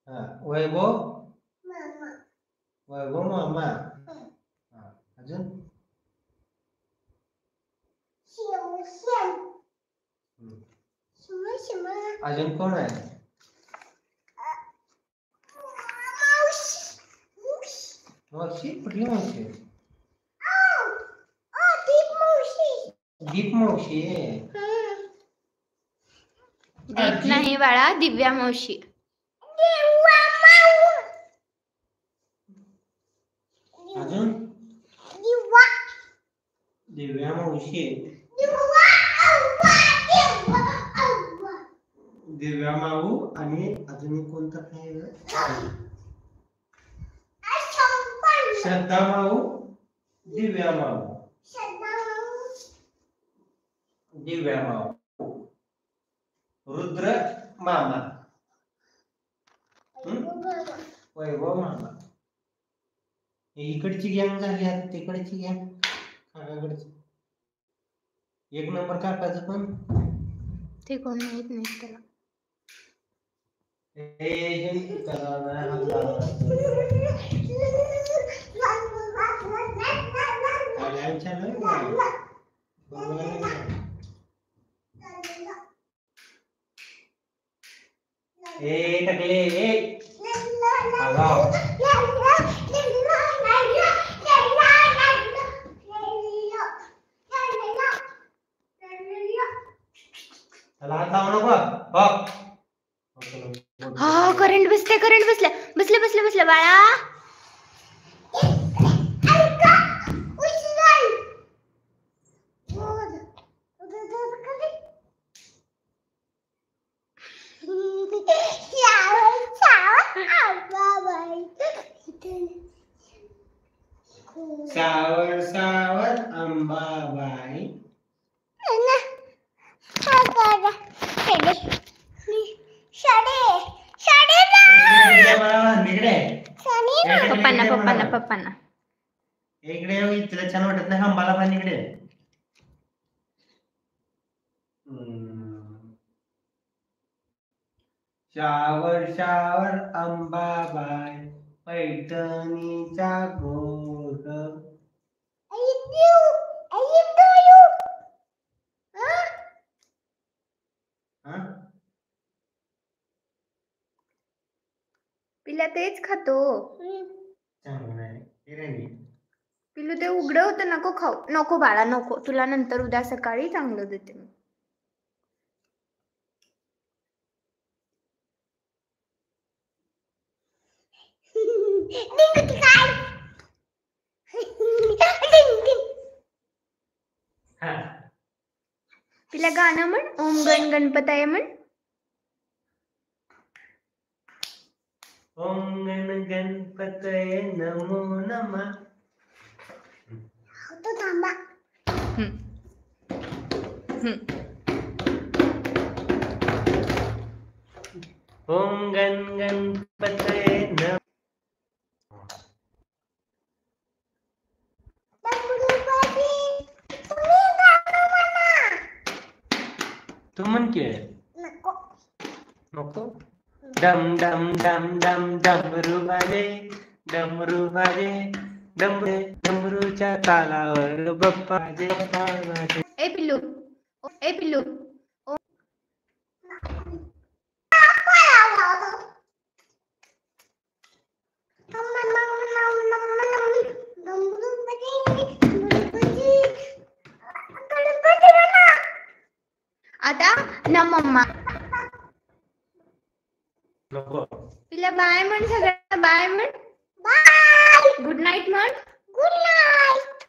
हा वैभव वैभव मामा हा अजून अजून कोण आहे मावशी कुठली मावशी दीप मावशी दीप नाही बाळा, दिव्या मावशी. अजून दिव्या मावशी दिव्या माऊ आणि अजून कोणतं आहे श्रद्धा माऊ दिव्या माऊ दिव्या माऊ रुद्र मामा वैभव मामा इकडची गँग झाली आता तिकडची गँग काकाकडची एक नंबर काकाचं पण ते कोण माहित नाही त्याला. हा करंट बसले बसले बसले बसले बाळा. सावर सावर अंबाबाई पप्पांना पप्पांना पप्पांना इकडे तुला छान वाटत नाही अंबाला पण इकडे शावर शावर अंबाबाई पैठणीचा गोर पिला तेच खातो. पिलू ते उघड होतं नको खाऊ. नको बाळा नको, तुला नंतर उद्या सकाळी चांगलं देते मी. पिला गाणं म्हण, ओम गण गणपताय म्हण. ओम गण गणपतये नमो नमः. ओम गण गणपतये नमः. तू म्हण की नको. डम डम डम डम डमरू वाजे डमरे डमरूच्या तालावर बप्पा जे वाजे. ए पिल्लू ए पिल्लू आता ना मम्मा नको. पिला बाय म्हण, सगळ्यांना बाय म्हण. बाय. गुड नाईट म्हण. Good night.